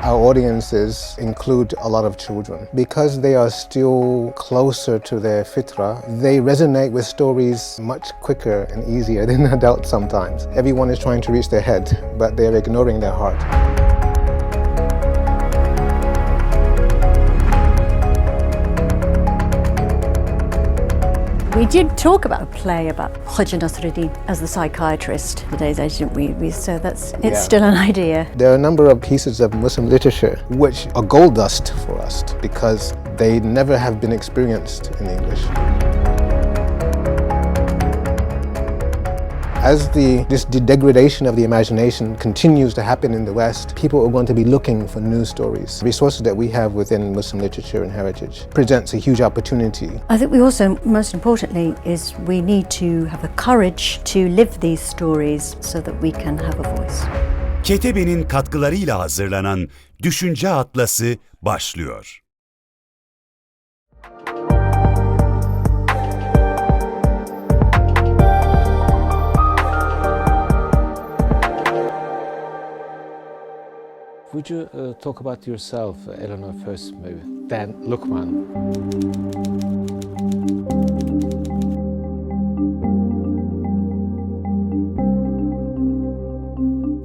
our audiences include a lot of children. Because they are still closer to their fitra, they resonate with stories much quicker and easier than adults sometimes. Everyone is trying to reach their head, but they're ignoring their heart. We did talk about a play about Hoca Nasruddin as the psychiatrist, today's agent. So it's still an idea. There are a number of pieces of Muslim literature which are gold dust for us because they never have been experienced in English. As this degradation of the imagination continues to happen in the West, people are going to be looking for new stories. The resources that we have within Muslim literature and heritage presents a huge opportunity. I think we also, most importantly, is we need to have the courage to live these stories so that we can have a voice. Ketebe'nin katkılarıyla hazırlanan Düşünce Atlası başlıyor. Would you talk about yourself, Eleanor, first, maybe, then Luqman?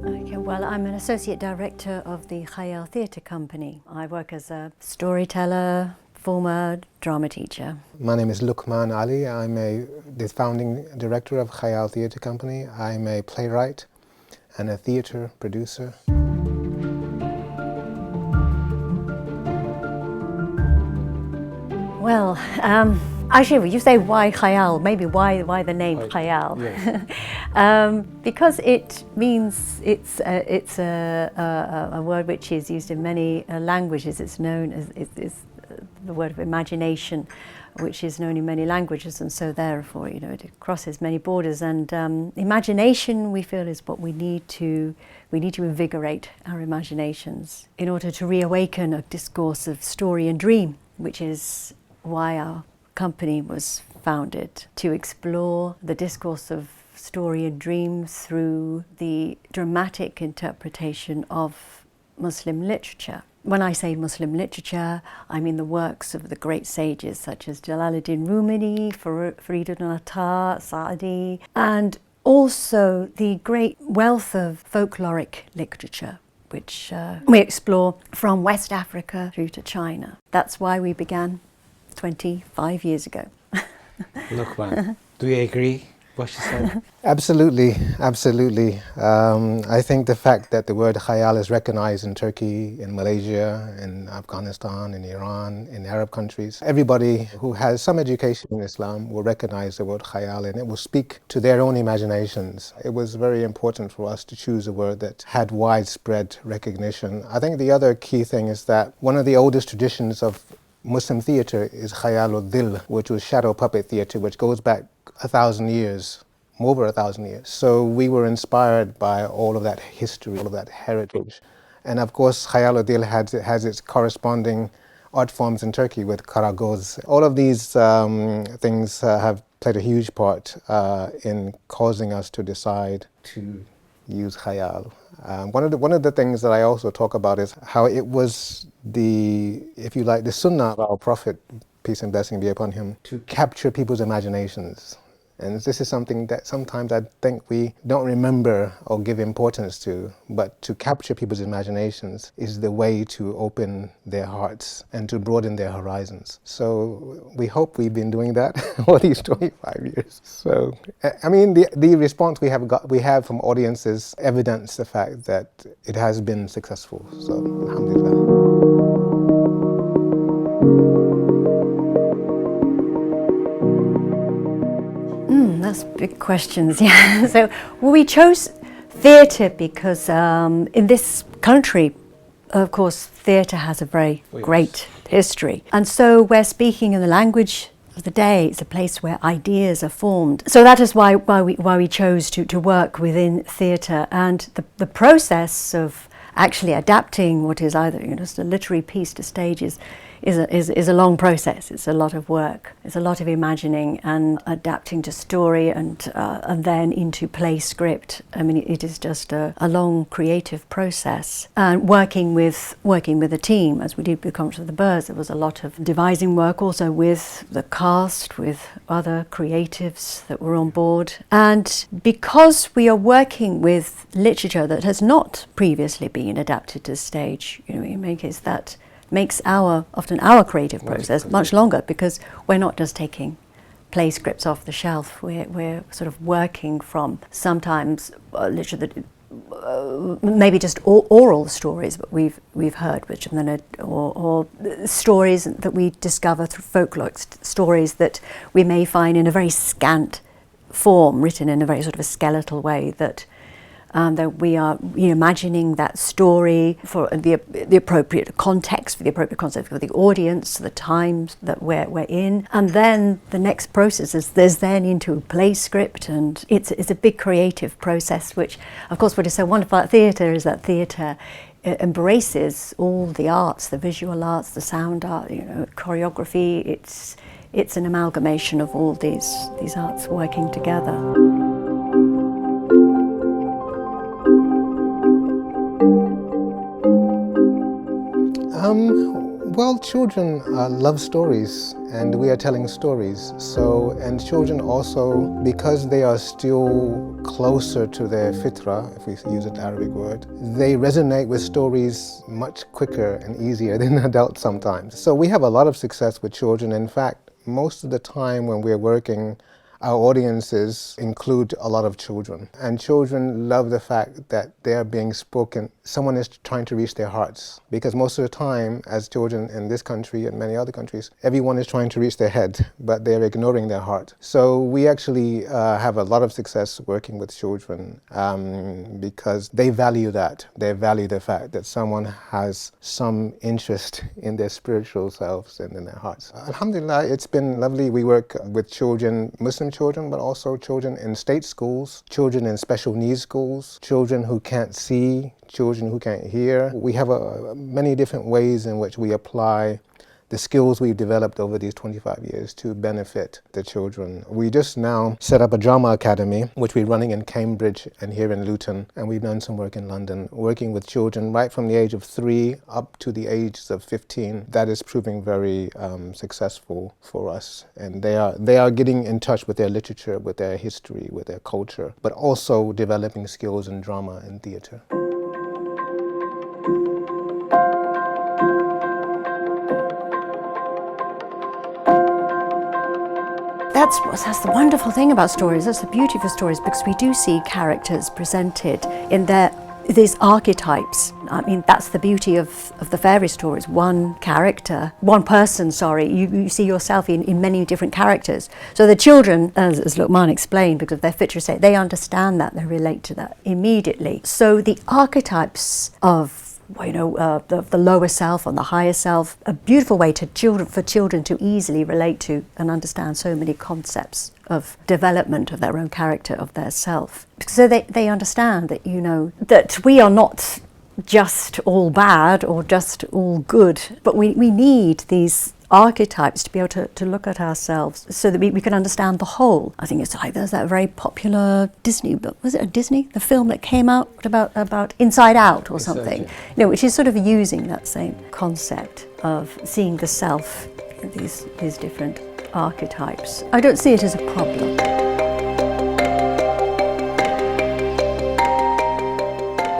Okay, well, I'm an associate director of the Hayal Tiyatro Company. I work as a storyteller, former drama teacher. My name is Luqman Ali. I'm the founding director of Hayal Tiyatro Company. I'm a playwright and a theatre producer. Well, actually, you say why Hayal, maybe why the name Hayal? Yes. Because it means it's a word which is used in many languages. It's known as it's the word of imagination, which is known in many languages, and so therefore, it crosses many borders. And imagination, we feel, is what we need to invigorate our imaginations in order to reawaken a discourse of story and dream, which is why our company was founded, to explore the discourse of story and dream through the dramatic interpretation of Muslim literature. When I say Muslim literature, I mean the works of the great sages such as Jalaluddin Rumi, Fariduddin Attar, Sa'di, and also the great wealth of folkloric literature, which we explore from West Africa through to China. That's why we began 25 years ago. Luqman, do you agree what she said? Absolutely, absolutely. I think the fact that the word khayal is recognized in Turkey, in Malaysia, in Afghanistan, in Iran, in Arab countries, everybody who has some education in Islam will recognize the word khayal and it will speak to their own imaginations. It was very important for us to choose a word that had widespread recognition. I think the other key thing is that one of the oldest traditions of Muslim theatre is Khayal al-Dil, which was shadow puppet theatre, which goes back 1,000 years, over 1,000 years. So we were inspired by all of that history, all of that heritage. And of course, Khayal al-Dil has its corresponding art forms in Turkey with Karagoz. All of these things have played a huge part in causing us to decide to use Khayal. One of the things that I also talk about is how it was the sunnah of our Prophet, peace and blessing be upon him, to capture people's imaginations. And this is something that sometimes I think we don't remember or give importance to, but to capture people's imaginations is the way to open their hearts and to broaden their horizons. So we hope we've been doing that for these 25 years. So, I mean, the response we have from audiences evidence the fact that it has been successful. So, alhamdulillah. That's big questions, yeah. So we chose theatre because in this country, of course, theatre has a very great history. And so we're speaking in the language of the day. It's a place where ideas are formed. So that is why we chose to work within theatre. And the process of actually adapting what is either just a literary piece to stage is is a long process. It's a lot of work. It's a lot of imagining and adapting to story and then into play script. I mean, it is just a long creative process. And working with a team, as we did with Conference of the Birds, there was a lot of devising work also with the cast, with other creatives that were on board. And because we are working with literature that has not previously been adapted to stage, in many cases that makes often our creative process much longer, because we're not just taking play scripts off the shelf. We're sort of working from sometimes literature that maybe just oral stories that we've heard, which then or stories that we discover through folklore, stories that we may find in a very scant form, written in a very sort of a skeletal way, that we are imagining that story for the appropriate context, for the appropriate context for the audience, the times that we're in. And then the next process is then into a play script, and it's a big creative process, which, of course, what is so wonderful about theatre is that theatre embraces all the arts, the visual arts, the sound art, choreography. It's an amalgamation of all these arts working together. Well, children love stories, and we are telling stories. And children also, because they are still closer to their fitra, if we use an Arabic word, they resonate with stories much quicker and easier than adults sometimes. So we have a lot of success with children. In fact, most of the time when we're working, our audiences include a lot of children, and children love the fact that they're being spoken. Someone is trying to reach their hearts, because most of the time, as children in this country and many other countries, everyone is trying to reach their head, but they're ignoring their heart. So we actually have a lot of success working with children because they value that. They value the fact that someone has some interest in their spiritual selves and in their hearts. Alhamdulillah, it's been lovely. We work with children, Muslim children, but also children in state schools, children in special needs schools, children who can't see, children who can't hear. We have many different ways in which we apply the skills we've developed over these 25 years to benefit the children. We just now set up a drama academy, which we're running in Cambridge and here in Luton, and we've done some work in London, working with children right from the age of 3 up to the ages of 15. That is proving very successful for us, and they are getting in touch with their literature, with their history, with their culture, but also developing skills in drama and theatre. That's the wonderful thing about stories. That's the beauty of stories, because we do see characters presented in these archetypes. I mean, that's the beauty of the fairy stories. One person, you see yourself in many different characters. So the children, as Luqman explained, because of their fitra state, they understand that, they relate to that immediately. So the archetypes of the lower self and the higher self, a beautiful way for children to easily relate to and understand so many concepts of development of their own character, of their self. So they understand that, that we are not just all bad or just all good, but we need these archetypes to be able to look at ourselves so that we can understand the whole. I think there's that very popular Disney, was it a Disney? The film that came out about Inside Out or something, exactly. Which is sort of using that same concept of seeing the self in these different archetypes. I don't see it as a problem.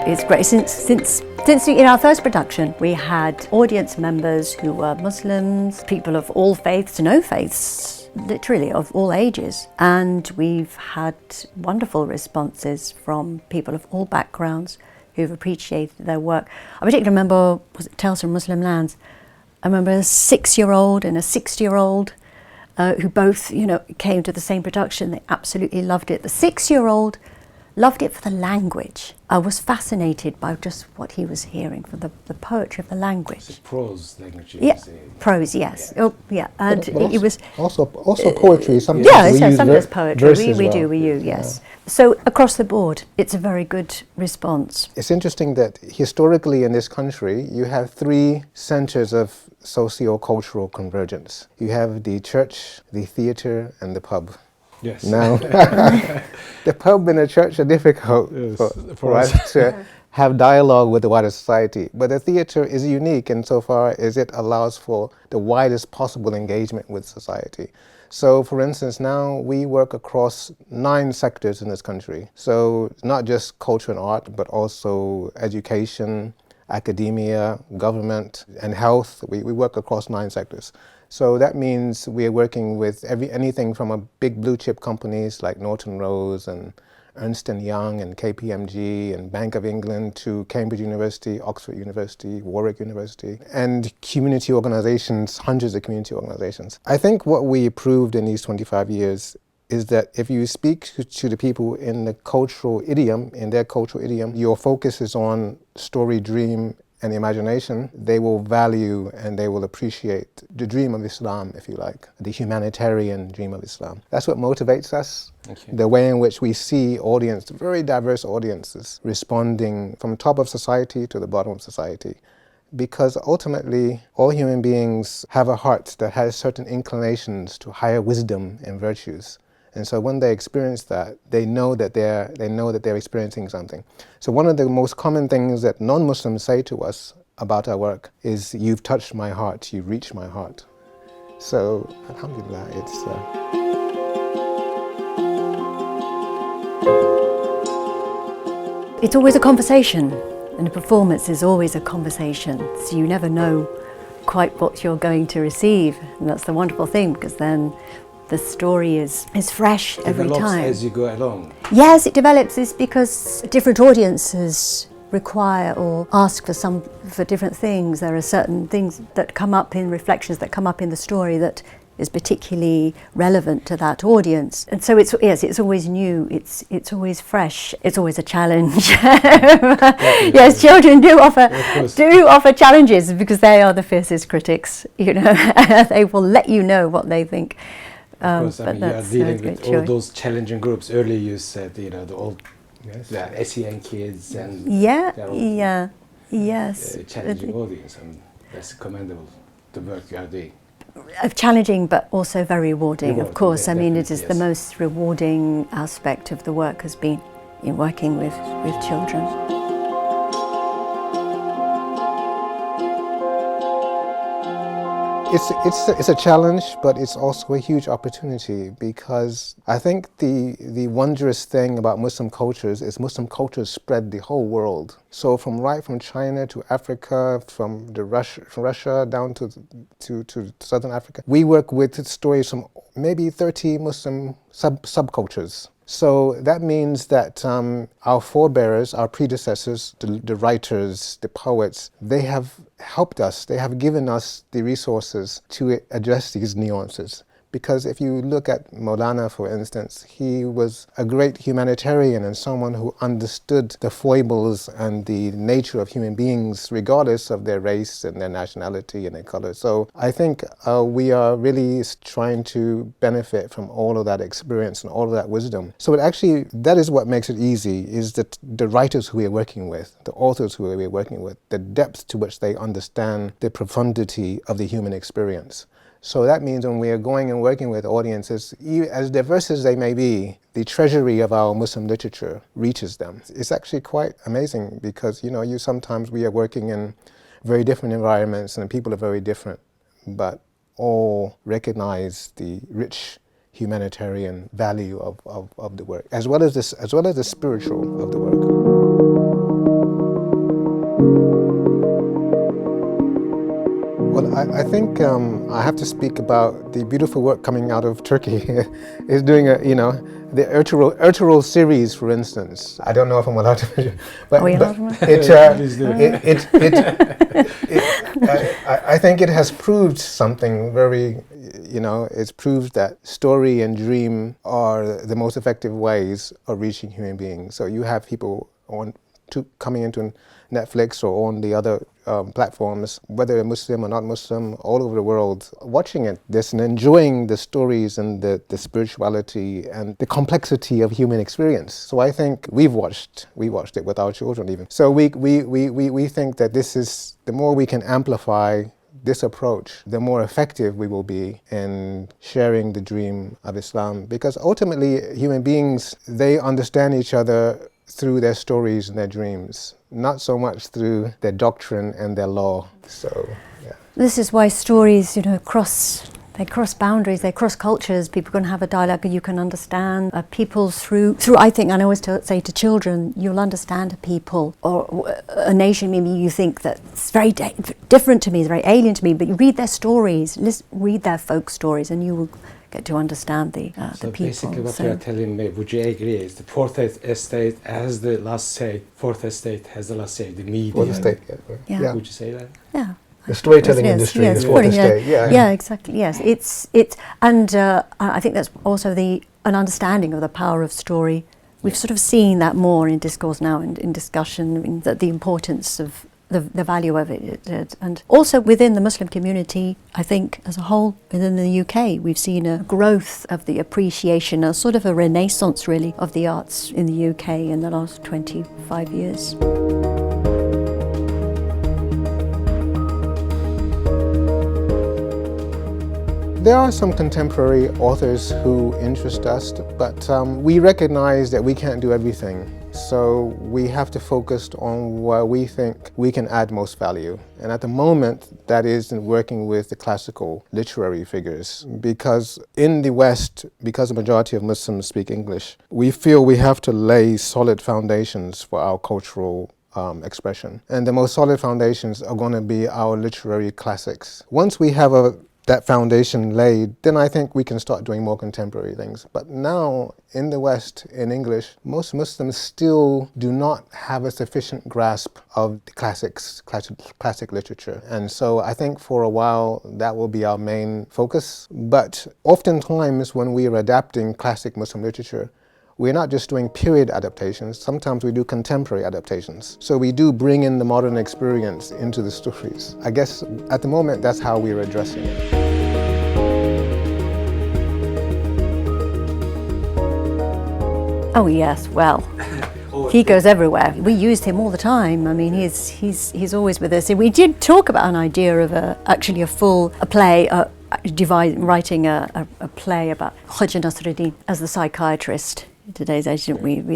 It's great. Since in our first production, we had audience members who were Muslims, people of all faiths, no faiths, literally of all ages. And we've had wonderful responses from people of all backgrounds who've appreciated their work. I particularly remember, was it Tales from Muslim Lands? I remember a 6-year-old and a 60-year-old who both, came to the same production. They absolutely loved it. The 6-year-old loved it for the language. I was fascinated by just what he was hearing, for the poetry of the language. It's a prose language. Yeah, prose, yes. Yeah. Oh, yeah, and But it was... also poetry. Sometimes Yeah, we use sometimes poetry. verse as We well. do, yes. So across the board, it's a very good response. It's interesting that historically in this country, you have three centers of socio-cultural convergence. You have the church, the theatre, and the pub. Yes. Now, the pub and the church are difficult for us to have dialogue with the wider society. But the theatre is unique insofar as it allows for the widest possible engagement with society. So, for instance, now we work across 9 sectors in this country. So, not just culture and art, but also education, academia, government, and health. We work across 9 sectors. So that means we are working with anything from a big blue chip companies like Norton Rose and Ernst & Young and KPMG and Bank of England to Cambridge University, Oxford University, Warwick University, and community organizations, hundreds of community organizations. I think what we proved in these 25 years is that if you speak to the people in their cultural idiom, your focus is on story, dream, and the imagination, they will value and they will appreciate the dream of Islam, if you like, the humanitarian dream of Islam. That's what motivates us. Okay. The way in which we see very diverse audiences responding from top of society to the bottom of society. Because ultimately, all human beings have a heart that has certain inclinations to higher wisdom and virtues. And so when they experience that, they know that they're experiencing something. So one of the most common things that non-Muslims say to us about our work is, "You've touched my heart, you've reached my heart." So, alhamdulillah, It's always a conversation, and a performance is always a conversation. So you never know quite what you're going to receive, and that's the wonderful thing, because then the story is fresh every time. As you go along. Yes, it develops. It's because different audiences require or ask for different things. There are certain things that come up in reflections that come up in the story that is particularly relevant to that audience. And so it's always new. It's always fresh. It's always a challenge. Yes, children do offer challenges because they are the fiercest critics. You know, they will let you know what they think. Of course, I mean, you are dealing with all those challenging groups. Earlier you said, the SEN kids and challenging audience, and that's commendable, the work you are doing. Challenging, but also very rewarding. Of course, yeah, I mean, it is the most rewarding aspect of the work has been in working with children. It's a challenge, but it's also a huge opportunity, because I think the wondrous thing about Muslim cultures is Muslim cultures spread the whole world. So from China to Africa, from Russia down to Southern Africa, we work with stories from maybe 30 Muslim subcultures. So that means that our forebearers, our predecessors, the writers, the poets, they have helped us, they have given us the resources to address these nuances. Because if you look at Maulana, for instance, he was a great humanitarian and someone who understood the foibles and the nature of human beings, regardless of their race and their nationality and their color. So I think we are really trying to benefit from all of that experience and all of that wisdom. So that is what makes it easy, is that the writers who we are working with, the authors who we are working with, the depth to which they understand the profundity of the human experience. So that means when we are going and working with audiences, as diverse as they may be, the treasury of our Muslim literature reaches them. It's actually quite amazing, because sometimes we are working in very different environments and people are very different, but all recognize the rich humanitarian value of the work, as well as the spiritual of the work. Well, I think I have to speak about the beautiful work coming out of Turkey. It's doing the Ertuğrul series, for instance. I don't know if I'm allowed to, but I think it has proved something very, it's proved that story and dream are the most effective ways of reaching human beings. So you have people coming into Netflix or on the other platforms, whether they're Muslim or not Muslim, all over the world, watching this and enjoying the stories and the spirituality and the complexity of human experience. So I think we watched it with our children even. So we think that this is, the more we can amplify this approach, the more effective we will be in sharing the dream of Islam. Because ultimately, human beings, they understand each other through their stories and their dreams, not so much through their doctrine and their law. So, yeah. This is why stories, cross boundaries, they cross cultures. People can have a dialogue, and you can understand people through. I think, and I always say to children, you'll understand a people or a nation. Maybe you think that it's very different to me, it's very alien to me, but you read their stories, read their folk stories, and you will get to understand the people. So basically what you're telling me, would you agree, is the fourth estate has the last say, fourth estate has the last say, the media. Fourth estate, yeah. Would you say that? Yeah. The storytelling industry is fourth estate. Yeah, exactly. Yes, it's and I think that's also an understanding of the power of story. We've sort of seen that more in discourse now, in discussion, that the importance of the value of it. And also within the Muslim community, I think as a whole, within the UK, we've seen a growth of the appreciation, a sort of a renaissance really of the arts in the UK in the last 25 years. There are some contemporary authors who interest us, but we recognize that we can't do everything. So we have to focus on where we think we can add most value. And at the moment, that is in working with the classical literary figures. Because in the West, because the majority of Muslims speak English, we feel we have to lay solid foundations for our cultural expression. And the most solid foundations are going to be our literary classics. Once we have that foundation laid, then I think we can start doing more contemporary things. But now, in the West, in English, most Muslims still do not have a sufficient grasp of the classic literature. And so I think for a while, that will be our main focus. But oftentimes, when we are adapting classic Muslim literature, we're not just doing period adaptations, sometimes we do contemporary adaptations. So we do bring in the modern experience into the stories. I guess at the moment, that's how we're addressing it. Oh yes, well, he goes everywhere. We used him all the time. I mean, he's always with us. We did talk about an idea of a play, writing a play about Hoja Nasruddin as the psychiatrist. Today's age,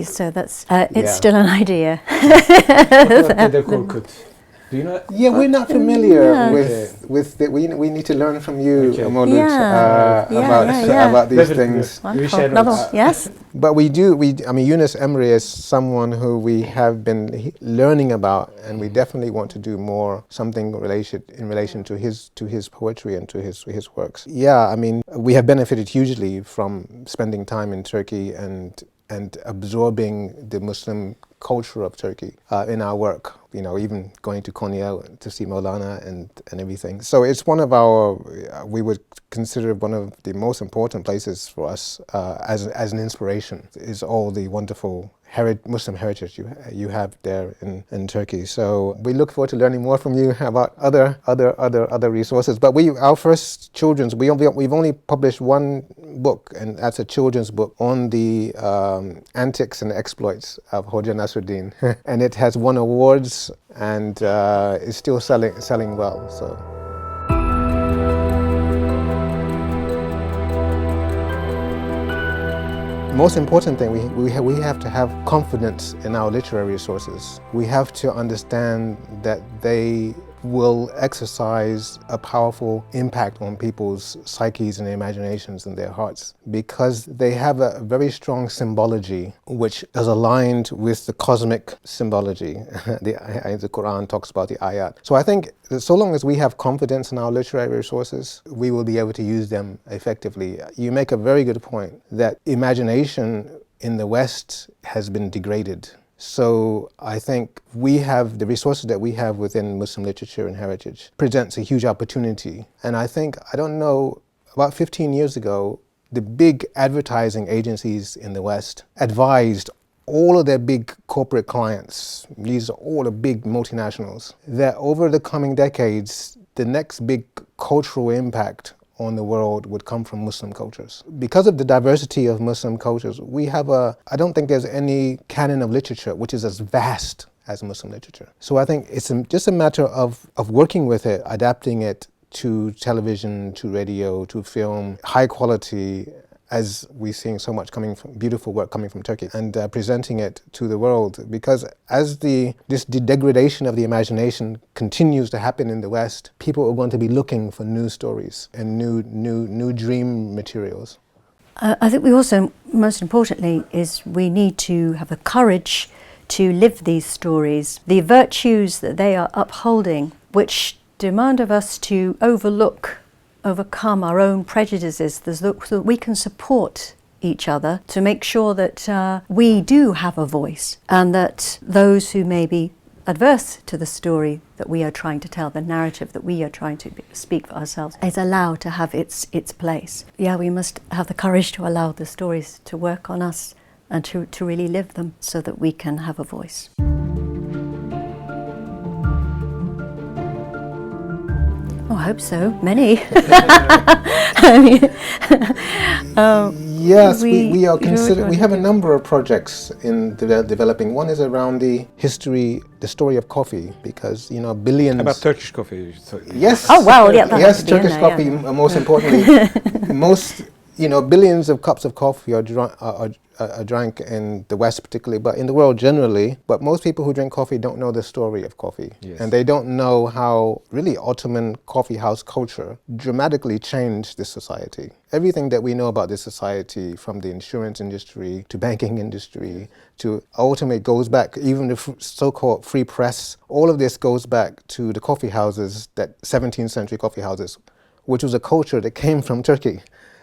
so that's it's still an idea. What about the Korkut? Do you know? Yeah, we're not familiar with the, we need to learn from you, Maulud, about these things. Yes. But I mean, Yunus Emre is someone who we have been learning about, and we definitely want to do more, something in relation to his poetry and to his works. Yeah, I mean, we have benefited hugely from spending time in Turkey and absorbing the Muslim culture of Turkey in our work. You know, even going to Konya to see Maulana and everything. So it's we would consider one of the most important places for us as an inspiration, is all the wonderful Muslim heritage you have there in Turkey. So we look forward to learning more from you about other resources. But our first children's, we've only published one book, and that's a children's book on the antics and exploits of Hoja Nasruddin, and it has won awards and is still selling well. So. Most important thing, we have to have confidence in our literary resources. We have to understand that they will exercise a powerful impact on people's psyches and imaginations and their hearts, because they have a very strong symbology which is aligned with the cosmic symbology. The Quran talks about the ayat. So I think that so long as we have confidence in our literary resources, we will be able to use them effectively. You make a very good point that imagination in the West has been degraded. So I think the resources that we have within Muslim literature and heritage presents a huge opportunity. And I don't know about 15 years ago, the big advertising agencies in the West advised all of their big corporate clients, these are all the big multinationals, that over the coming decades, the next big cultural impact on the world would come from Muslim cultures. Because of the diversity of Muslim cultures, I don't think there's any canon of literature which is as vast as Muslim literature. So I think it's just a matter of working with it, adapting it to television, to radio, to film, high quality, as we're seeing so much beautiful work coming from Turkey, and presenting it to the world. Because as this degradation of the imagination continues to happen in the West, people are going to be looking for new stories and new dream materials. I think we also, most importantly, is we need to have the courage to live these stories, the virtues that they are upholding, which demand of us to overcome our own prejudices so that we can support each other to make sure that we do have a voice, and that those who may be adverse to the story that we are trying to tell, the narrative that we are trying to speak for ourselves, is allowed to have its place. Yeah, we must have the courage to allow the stories to work on us and to really live them so that we can have a voice. Oh, I hope so. Many. Yes, we are considering. We have a number of projects in developing. One is around the story of coffee, because billions. About Turkish coffee. Yes. Oh well, yeah. Yes, Turkish coffee. Yeah. Most importantly, billions of cups of coffee are drank in the West particularly, but in the world generally. But most people who drink coffee don't know the story of coffee. Yes. And they don't know how really Ottoman coffee house culture dramatically changed this society. Everything that we know about this society, from the insurance industry to banking industry to ultimately goes back, even the so-called free press, all of this goes back to the coffee houses, that 17th century coffee houses, which was a culture that came from Turkey.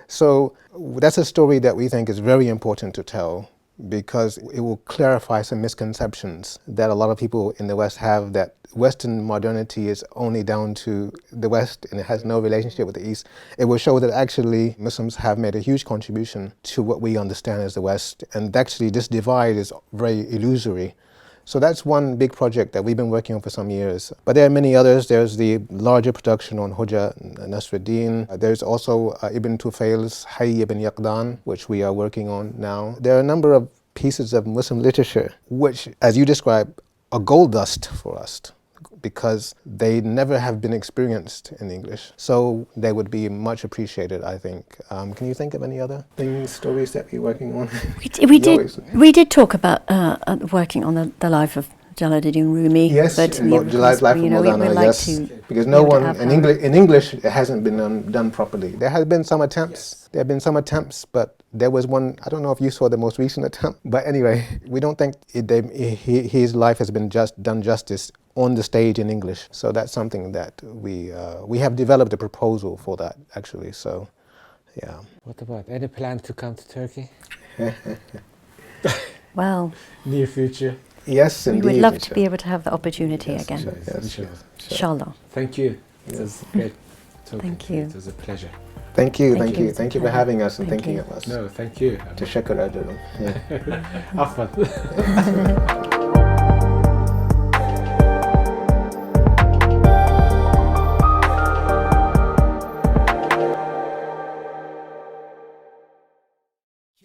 So that's a story that we think is very important to tell, because it will clarify some misconceptions that a lot of people in the West have, that Western modernity is only down to the West and it has no relationship with the East. It will show that actually Muslims have made a huge contribution to what we understand as the West, and actually this divide is very illusory. So that's one big project that we've been working on for some years. But there are many others. There's the larger production on Hoja Nasruddin. There's also Ibn Tufail's Hayy ibn Yaqdan, which we are working on now. There are a number of pieces of Muslim literature which, as you described, are gold dust for us, because they never have been experienced in English. So they would be much appreciated, I think. Can you think of any other stories that we're working on? We did talk about working on the life of Jalaluddin Rumi. Yes, Jalala's life of Maulana, yes. Because no one, in English, it hasn't been done properly. There have been some attempts. Yes. There have been some attempts, but there was one, I don't know if you saw the most recent attempt, but anyway, we don't think his life has been done justice on the stage in English. So that's something that we have developed a proposal for that, actually. So, yeah. What about any plan to come to Turkey? Well, near future. Yes, indeed. We would love to be able to have the opportunity again. Yes. Inshallah. Thank you. It was great talking. Thank you. It was a pleasure. Thank you for having us and thinking of us. No, thank you. Teşekkür ederim. Afwan.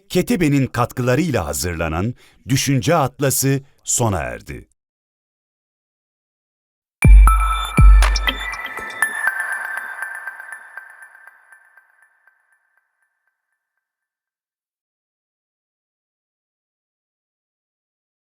Ketebe'nin katkılarıyla hazırlanan Düşünce Atlası sona erdi.